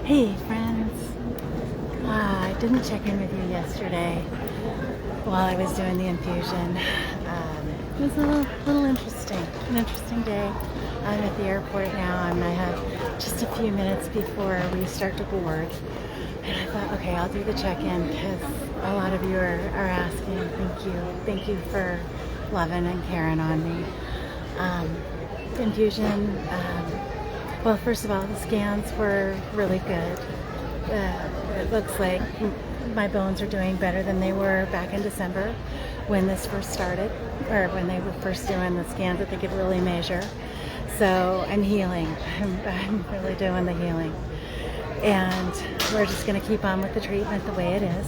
Hey friends, I didn't check in with you yesterday while I was doing the infusion. It was a little interesting, an interesting day. I'm at the airport now and I have just a few minutes before we start to board. And I thought, okay, I'll do the check-in because a lot of you are asking. Thank you for loving and caring on me. Infusion, well, first of all, the scans were really good. It looks like my bones are doing better than they were back in December when this first started, or when they were first doing the scans that they could really measure. So I'm healing. I'm really doing the healing. And we're just going to keep on with the treatment the way it is.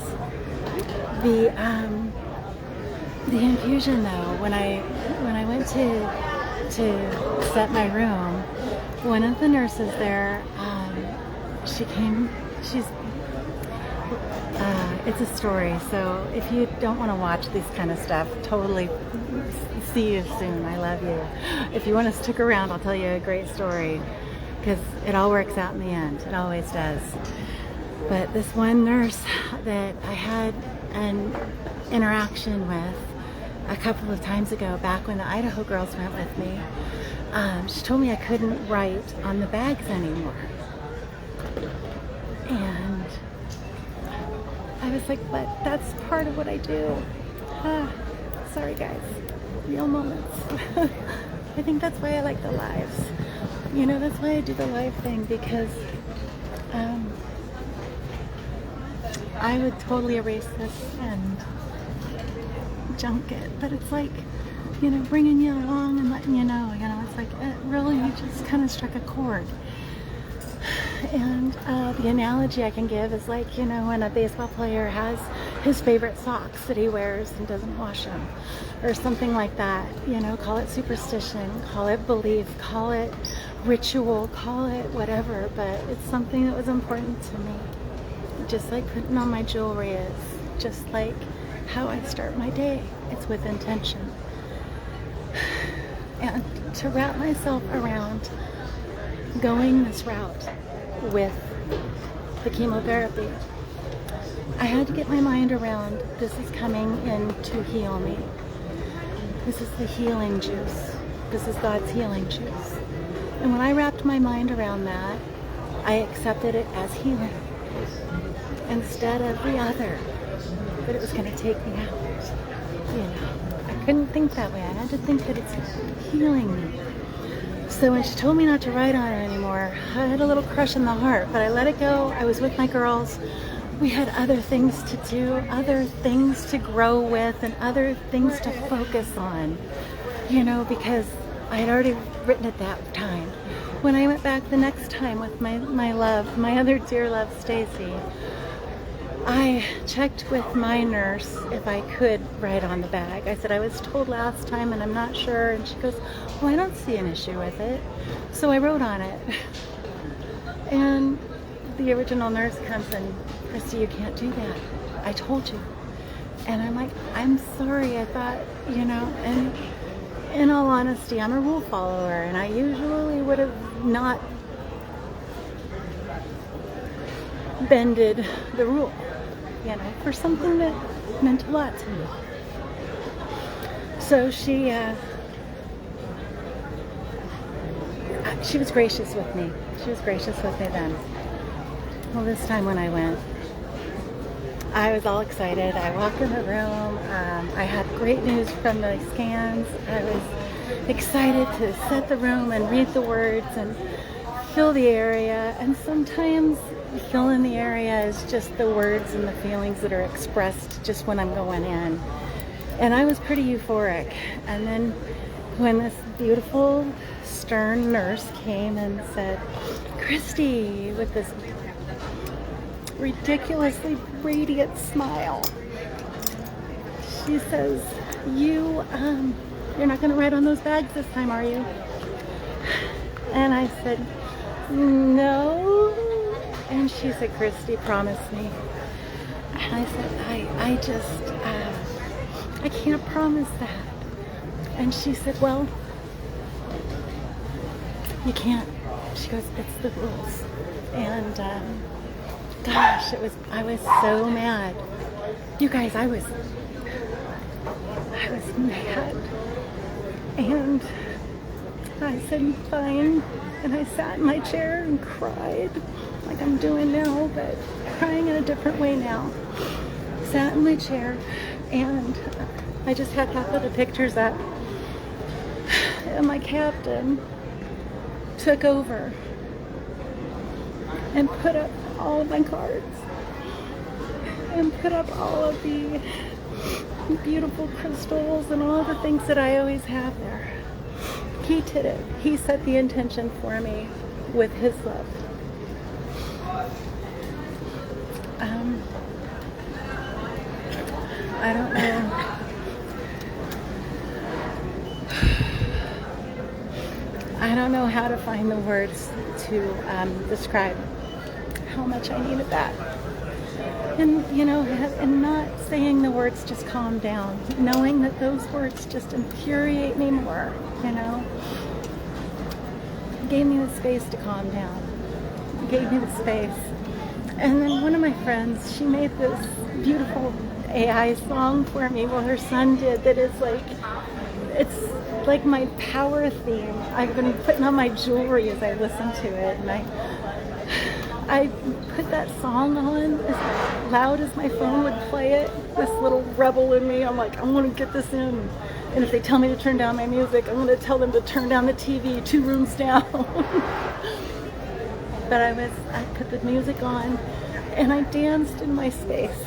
The infusion, though, when I went to set my room, one of the nurses there, it's a story, so if you don't want to watch this kind of stuff, totally see you soon. I love you. If you want to stick around, I'll tell you a great story, because it all works out in the end. It always does. But this one nurse that I had an interaction with a couple of times ago, back when the Idaho girls went with me, she told me I couldn't write on the bags anymore. And I was like, but that's part of what I do. Sorry guys, real moments. I think that's why I like the lives. You know, that's why I do the live thing, because I would totally erase this and junk it, but it's like, you know, bringing you along and letting you know, it's like it really just kind of struck a chord. And the analogy I can give is like, when a baseball player has his favorite socks that he wears and doesn't wash them, or something like that. Call it superstition, call it belief, call it ritual, call it whatever, but it's something that was important to me. Just like putting on my jewelry is, just like how I start my day. It's with intention. And to wrap myself around going this route with the chemotherapy, I had to get my mind around this is coming in to heal me. This is the healing juice. This is God's healing juice. And when I wrapped my mind around that, I accepted it as healing instead of the other, that it was going to take me out. I couldn't think that way. I had to think that it's healing me. So when she told me not to write on it anymore, I had a little crush in the heart, but I let it go. I was with my girls. We had other things to do, other things to grow with, and other things to focus on, because I had already written it that time. When I went back the next time with my love, my other dear love, Stacy, I checked with my nurse if I could write on the bag. I said, I was told last time and I'm not sure. And she goes, well, I don't see an issue with it. So I wrote on it. And the original nurse comes and, Christy, you can't do that. I told you. And I'm like, I'm sorry. I thought, and in all honesty, I'm a rule follower and I usually would have not bended the rule, for something that meant a lot to me. So she was gracious with me. She was gracious with me then. Well, this time when I went, I was all excited. I walked in the room. I had great news from the scans. I was excited to set the room and read the words and fill the area. And sometimes filling the area is just the words and the feelings that are expressed just when I'm going in. And I was pretty euphoric. And then when this beautiful, stern nurse came and said, Christy, with this ridiculously radiant smile, she says, you're not going to write on those bags this time, are you? And I said, no. And she said, Christy, promise me. And I said, I can't promise that. And she said, well, you can't. She goes, it's the rules. And And gosh, I was so mad. You guys, I was mad. And I said, fine. And I sat in my chair and cried like I'm doing now, but crying in a different way now. Sat in my chair and I just had half of the pictures up. And my captain took over and put up all of my cards and put up all of the beautiful crystals and all the things that I always have there. He did it. He set the intention for me with his love. I don't know. I don't know how to find the words to describe how much I needed that. And, you know, and not saying the words just calm down, knowing that those words just infuriate me more, you know. Gave me the space to calm down. Gave me the space. And then one of my friends, she made this beautiful AI song for me, well, her son did, that is like, it's like my power theme. I've been putting on my jewelry as I listen to it, and I put that song on as loud as my phone would play it. This little rebel in me, I'm like, I want to get this in. And if they tell me to turn down my music, I'm going to tell them to turn down the TV 2 rooms down. But I put the music on and I danced in my space.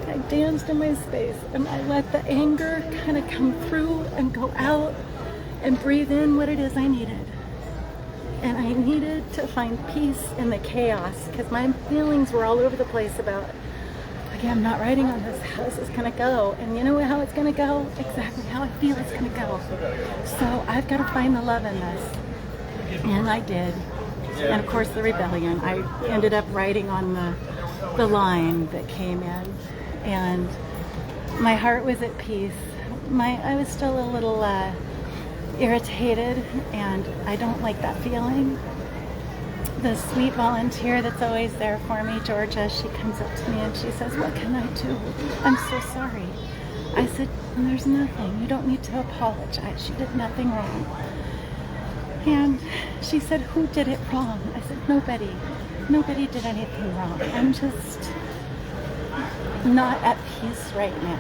I danced in my space and I let the anger kind of come through and go out and breathe in what it is I needed. And I needed to find peace in the chaos because my feelings were all over the place about, okay, I'm not writing on this, how is this going to go? And you know how it's going to go? Exactly how I feel it's going to go. So I've got to find the love in this. And I did. And of course the rebellion. I ended up writing on the line that came in. And my heart was at peace. I was still a little irritated, and I don't like that feeling. The sweet volunteer that's always there for me, Georgia, she comes up to me and she says, what can I do? I'm so sorry. I said, there's nothing. You don't need to apologize. She did nothing wrong. And she said, who did it wrong? I said, nobody. Nobody did anything wrong. I'm just not at peace right now.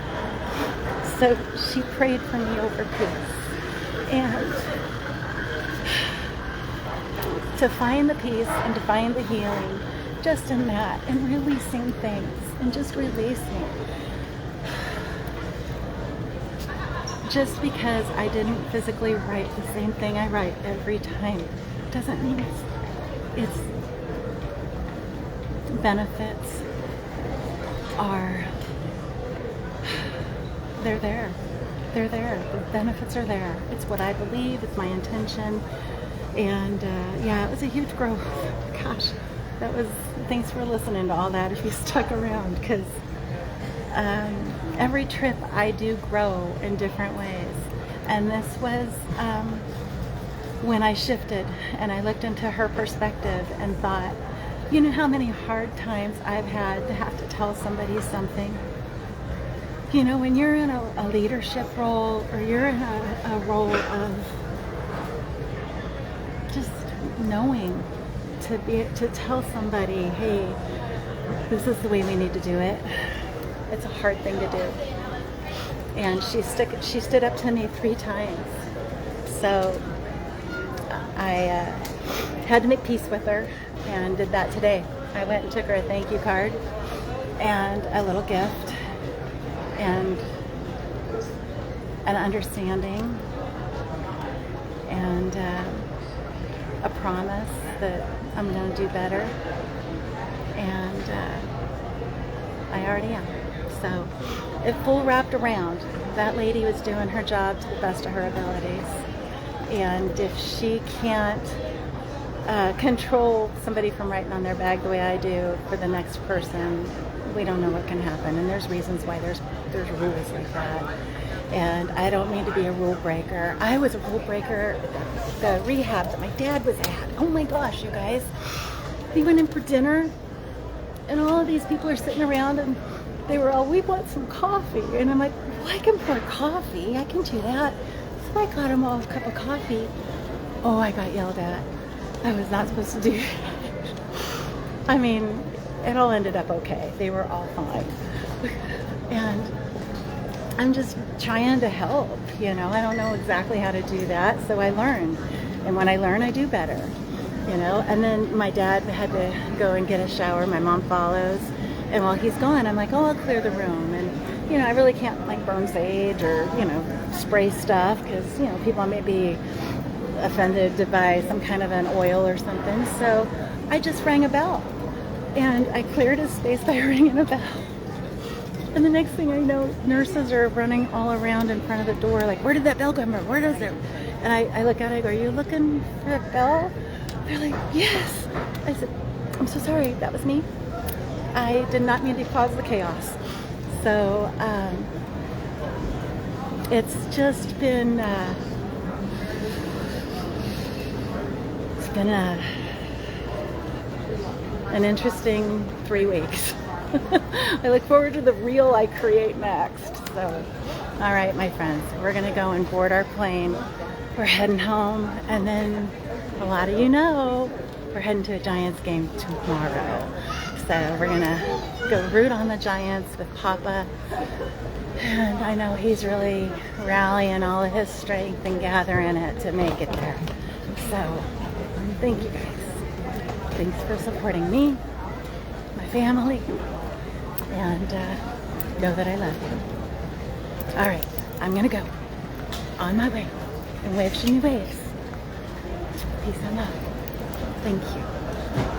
So she prayed for me over peace. And to find the peace and to find the healing just in that, and releasing things and just releasing. Just because I didn't physically write the same thing I write every time doesn't mean it's benefits are, they're there. They're there. The benefits are there. It's what I believe. It's my intention. And yeah, it was a huge growth. Gosh, that was, thanks for listening to all that if you stuck around, because every trip I do grow in different ways. And this was when I shifted and I looked into her perspective and thought, you know how many hard times I've had to have to tell somebody something? You know, when you're in a leadership role, or you're in a role of just knowing to tell somebody, hey, this is the way we need to do it. It's a hard thing to do. And she stood up to me 3 times. So I had to make peace with her and did that today. I went and took her a thank you card and a little gift and an understanding and a promise that I'm going to do better, and I already am. So it full wrapped around. That lady was doing her job to the best of her abilities, and if she can't control somebody from writing on their bag the way I do for the next person, we don't know what can happen. And there's reasons why there's rules like that. And I don't mean to be a rule breaker. I was a rule breaker at the rehab that my dad was at. Oh my gosh, you guys. we went in for dinner, and all of these people are sitting around, and they were all, we want some coffee. And I'm like, well, I can pour coffee. I can do that. So I got them all a cup of coffee. Oh, I got yelled at. I was not supposed to do that. I mean, it all ended up okay. They were all fine. And I'm just trying to help, you know. I don't know exactly how to do that, so I learn. And when I learn, I do better, you know. And then my dad had to go and get a shower. My mom follows. And while he's gone, I'm like, oh, I'll clear the room. And, you know, I really can't, like, burn sage or, you know, spray stuff because, you know, people may be offended by some kind of an oil or something. So I just rang a bell. And I cleared his space by ringing a bell. And the next thing I know, nurses are running all around in front of the door, like, where did that bell come from? Where does it? And I look at it, I go, are you looking for a bell? They're like, yes. I said, I'm so sorry, that was me. I did not mean to cause the chaos. So it's just been, an interesting 3 weeks. I look forward to the reel I create next. So, all right, my friends, we're gonna go and board our plane. We're heading home, and then a lot of you know we're heading to a Giants game tomorrow. So we're gonna go root on the Giants with Papa. And I know he's really rallying all of his strength and gathering it to make it there. So thank you guys. Thanks for supporting me, my family, and know that I love you. All right, I'm gonna go on my way and wave shiny waves. Peace and love. Thank you.